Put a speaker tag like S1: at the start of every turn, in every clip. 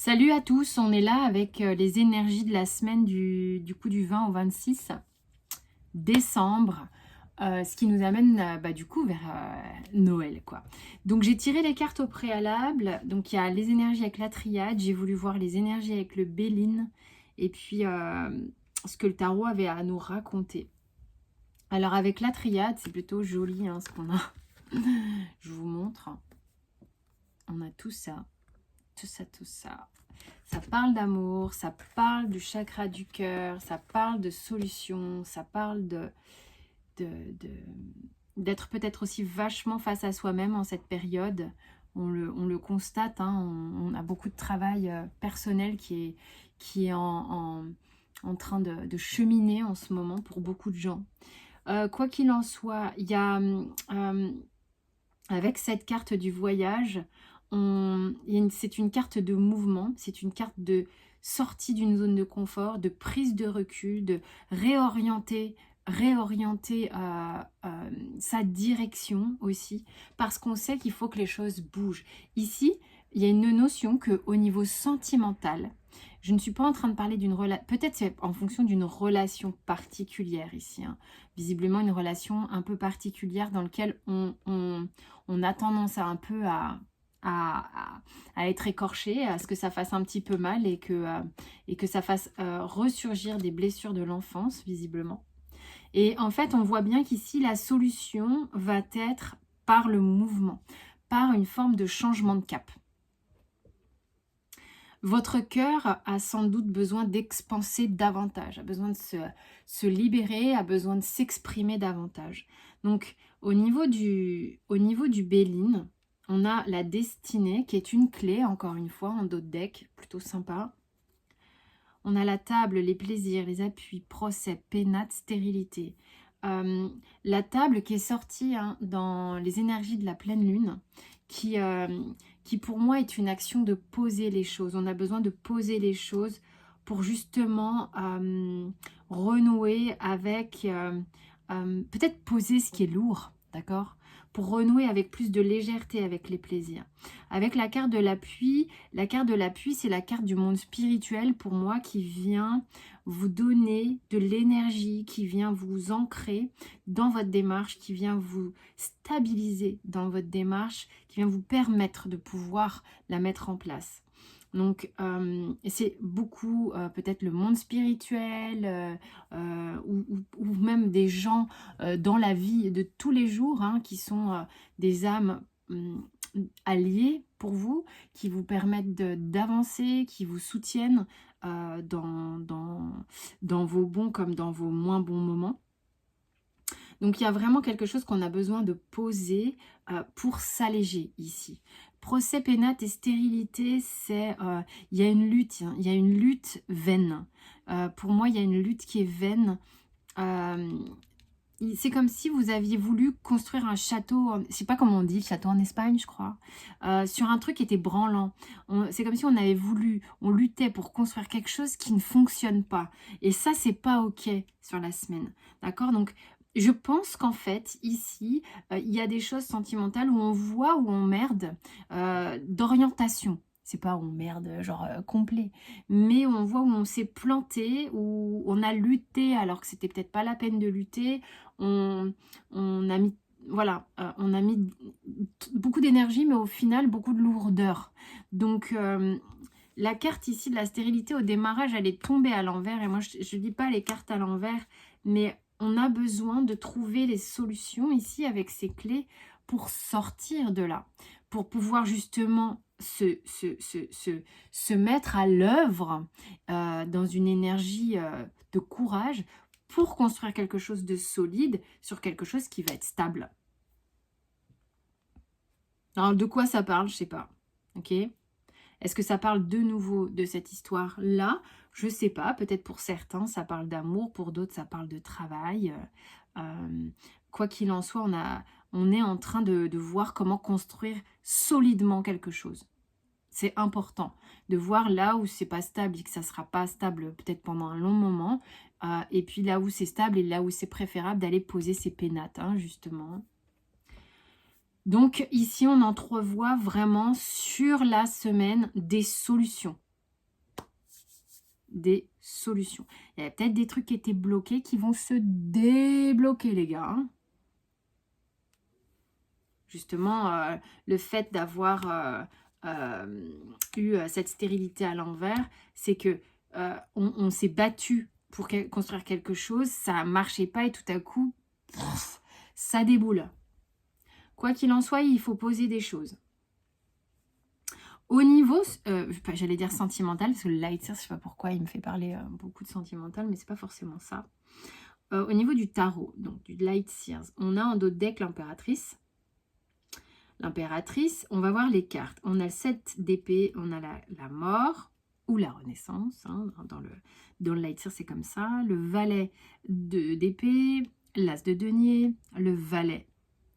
S1: Salut à tous, on est là avec les énergies de la semaine du 20 au 26 décembre, ce qui nous amène du coup vers Noël quoi. Donc j'ai tiré les cartes au préalable, donc il y a les énergies avec la triade, j'ai voulu voir les énergies avec le Béline et puis ce que le tarot avait à nous raconter. Alors avec la triade, c'est plutôt joli hein, ce qu'on a. Je vous montre, on a tout ça, tout ça, tout ça. Ça parle d'amour, ça parle du chakra du cœur, ça parle de solutions, ça parle d'être peut-être aussi vachement face à soi-même en cette période. On le constate, hein, on a beaucoup de travail personnel qui est en train de cheminer en ce moment pour beaucoup de gens. Quoi qu'il en soit, il y a avec cette carte du voyage, c'est une carte de mouvement, c'est une carte de sortie d'une zone de confort, de prise de recul, de réorienter sa direction aussi, parce qu'on sait qu'il faut que les choses bougent. Ici, il y a une notion qu'au niveau sentimental, je ne suis pas en train de parler d'une relation, peut-être c'est en fonction d'une relation particulière ici, hein. Visiblement une relation un peu particulière dans laquelle on a tendance à un peu à être écorché, à ce que ça fasse un petit peu mal et que ça fasse ressurgir des blessures de l'enfance, visiblement. Et en fait, on voit bien qu'ici, la solution va être par le mouvement, par une forme de changement de cap. Votre cœur a sans doute besoin d'expanser davantage, a besoin de se libérer, a besoin de s'exprimer davantage. Donc, au niveau du Béline, on a la destinée qui est une clé, encore une fois, en dos de deck, plutôt sympa. On a la table, les plaisirs, les appuis, procès, pénates, stérilité. La table qui est sortie hein, dans les énergies de la pleine lune, qui pour moi est une action de poser les choses. On a besoin de poser les choses pour justement renouer avec, peut-être poser ce qui est lourd, d'accord ? Pour renouer avec plus de légèreté avec les plaisirs. Avec la carte de l'appui c'est la carte du monde spirituel pour moi qui vient vous donner de l'énergie, qui vient vous ancrer dans votre démarche, qui vient vous stabiliser dans votre démarche, qui vient vous permettre de pouvoir la mettre en place. Donc, c'est beaucoup peut-être le monde spirituel ou même des gens dans la vie de tous les jours hein, qui sont des âmes alliés pour vous, qui vous permettent d'avancer, qui vous soutiennent dans vos bons comme dans vos moins bons moments. Donc il y a vraiment quelque chose qu'on a besoin de poser pour s'alléger ici. Procès, pénate et stérilité, c'est il y a une lutte, hein, il y a une lutte vaine. Pour moi, il y a une lutte qui est vaine. C'est comme si vous aviez voulu construire un château, je ne sais pas comment on dit, le château en Espagne, je crois, sur un truc qui était branlant. C'est comme si on luttait pour construire quelque chose qui ne fonctionne pas. Et ça, c'est pas OK sur la semaine. D'accord ? Donc, je pense qu'en fait, ici, il y a des choses sentimentales où on voit où on merde d'orientation. C'est pas où on merde, genre complet. Mais on voit où on s'est planté, où on a lutté alors que c'était peut-être pas la peine de lutter. On a mis, voilà, on a mis beaucoup d'énergie, mais au final, beaucoup de lourdeur. Donc, la carte ici de la stérilité, au démarrage, elle est tombée à l'envers. Et moi, je ne dis pas les cartes à l'envers, mais on a besoin de trouver les solutions ici avec ces clés pour sortir de là, pour pouvoir justement se mettre à l'œuvre dans une énergie de courage pour construire quelque chose de solide sur quelque chose qui va être stable. Alors, de quoi ça parle? Je sais pas. Ok? Est-ce que ça parle de nouveau de cette histoire-là? Je ne sais pas. Peut-être pour certains, ça parle d'amour. Pour d'autres, ça parle de travail. Quoi qu'il en soit, on est en train de voir comment construire solidement quelque chose. C'est important de voir là où c'est pas stable et que ça sera pas stable peut-être pendant un long moment. Et puis là où c'est stable et là où c'est préférable d'aller poser ses pénates, hein, justement. Donc ici, on entrevoit vraiment sur la semaine des solutions. des solutions. Il y a peut-être des trucs qui étaient bloqués qui vont se débloquer, les gars. Hein. Justement, le fait d'avoir eu cette stérilité à l'envers, c'est que on s'est battu pour construire quelque chose, ça ne marchait pas et tout à coup, ça déboule. Quoi qu'il en soit, il faut poser des choses. Au niveau, j'allais dire sentimental, parce que le Light Sears, je ne sais pas pourquoi il me fait parler beaucoup de sentimental, mais ce n'est pas forcément ça. Au niveau du tarot, donc du Light Sears, on a en dos de deck l'impératrice. L'impératrice, on va voir les cartes. On a le 7 d'épée, on a la mort ou la renaissance. Hein, dans le Light Sears, c'est comme ça. Le valet d'épée, l'as de denier, le valet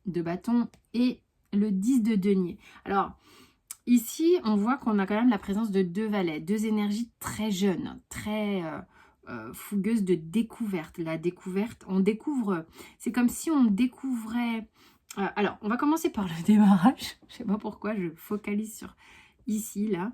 S1: de bâton et le 10 de denier. Alors, ici, on voit qu'on a quand même la présence de deux valets, deux énergies très jeunes, très fougueuses de découverte. La découverte, on découvre, c'est comme si on découvrait... alors, on va commencer par le démarrage. Je ne sais pas pourquoi, je focalise sur ici, là.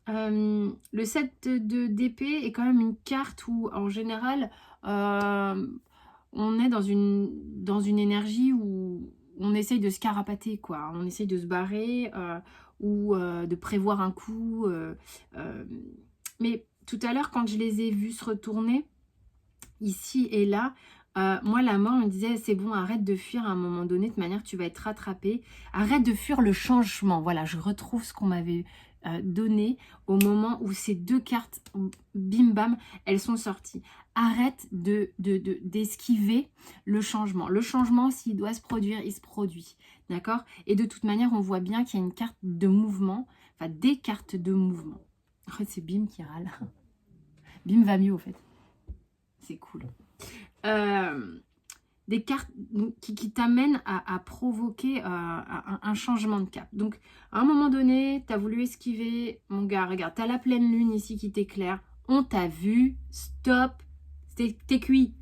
S1: Le 7 d'épée est quand même une carte où, en général, on est dans une énergie où on essaye de se carapater, quoi. On essaye de se barrer ou de prévoir un coup. Mais tout à l'heure, quand je les ai vus se retourner, ici et là, moi, la mort me disait, c'est bon, arrête de fuir à un moment donné, de manière tu vas être rattrapé. Arrête de fuir le changement. Voilà, je retrouve ce qu'on m'avait donné au moment où ces deux cartes, bim bam, elles sont sorties. Arrête d'esquiver le changement. Le changement, s'il doit se produire, il se produit. D'accord? Et de toute manière, on voit bien qu'il y a une carte de mouvement, enfin des cartes de mouvement. Oh, c'est Bim qui râle. Bim va mieux, au fait. C'est cool. Des cartes qui t'amènent à provoquer un changement de cap. Donc, à un moment donné, tu as voulu esquiver. Mon gars, regarde, tu as la pleine lune ici qui t'éclaire. On t'a vu. Stop. T'es cuit.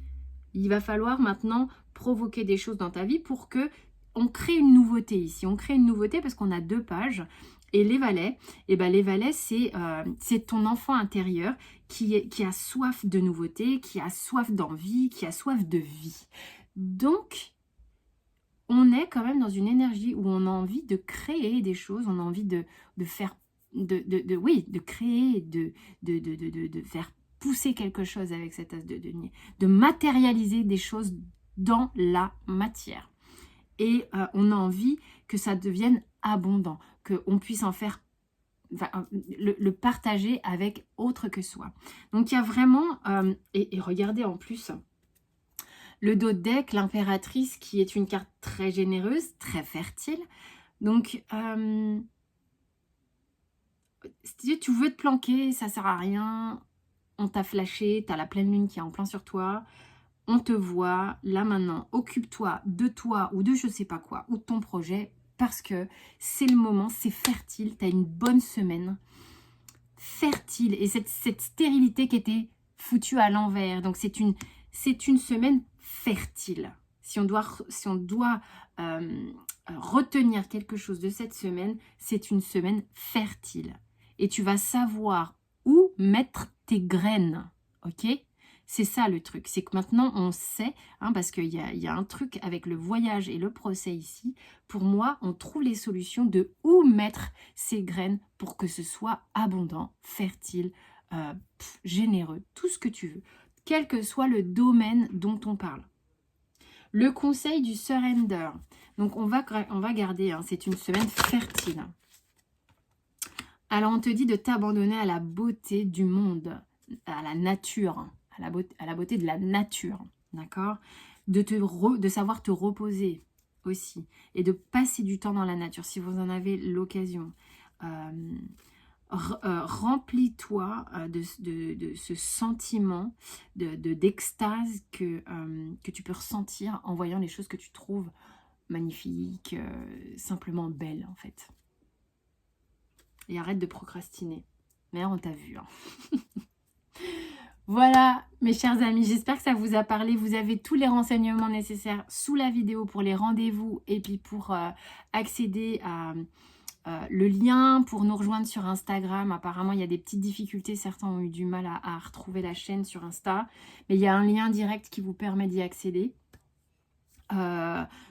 S1: Il va falloir maintenant provoquer des choses dans ta vie pour que on crée une nouveauté ici. On crée une nouveauté parce qu'on a 2 pages. Et les valets, les valets, c'est ton enfant intérieur qui a soif de nouveauté, qui a soif d'envie, qui a soif de vie. Donc, on est quand même dans une énergie où on a envie de créer des choses, on a envie de faire, de créer, de faire pousser quelque chose avec cet as de denier, de matérialiser des choses dans la matière. Et on a envie que ça devienne abondant, qu'on puisse en faire, le partager avec autre que soi. Donc il y a vraiment, et regardez en plus, le dos de deck, l'impératrice, qui est une carte très généreuse, très fertile. Donc, si tu veux te planquer, ça sert à rien, on t'a flashé, tu as la pleine lune qui est en plein sur toi, on te voit, là maintenant, occupe-toi de toi ou de je sais pas quoi, ou de ton projet, parce que c'est le moment, c'est fertile, tu as une bonne semaine, fertile, et cette stérilité qui était foutue à l'envers, donc c'est une semaine fertile. Si on doit retenir quelque chose de cette semaine, c'est une semaine fertile. Et tu vas savoir où mettre tes graines, ok ? C'est ça le truc, c'est que maintenant on sait, hein, parce qu'il y a un truc avec le voyage et le procès ici. Pour moi, on trouve les solutions de où mettre ces graines pour que ce soit abondant, fertile, généreux, tout ce que tu veux, quel que soit le domaine dont on parle. Le conseil du surrender, donc on va garder, hein, c'est une semaine fertile. Alors on te dit de t'abandonner à la beauté du monde, à la nature, à la beauté de la nature, d'accord, de savoir te reposer aussi et de passer du temps dans la nature si vous en avez l'occasion. Remplis-toi de ce sentiment d'extase que tu peux ressentir en voyant les choses que tu trouves magnifiques, simplement belles en fait. Et arrête de procrastiner. Mais on t'a vu. Hein. Voilà, mes chers amis, j'espère que ça vous a parlé. Vous avez tous les renseignements nécessaires sous la vidéo pour les rendez-vous et puis pour accéder Le lien pour nous rejoindre sur Instagram, apparemment il y a des petites difficultés, certains ont eu du mal à retrouver la chaîne sur Insta, mais il y a un lien direct qui vous permet d'y accéder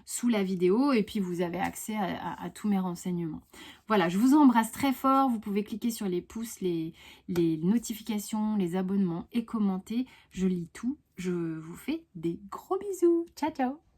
S1: sous la vidéo, et puis vous avez accès à tous mes renseignements. Voilà, je vous embrasse très fort, vous pouvez cliquer sur les pouces, les notifications, les abonnements et commenter, je lis tout, je vous fais des gros bisous, ciao ciao.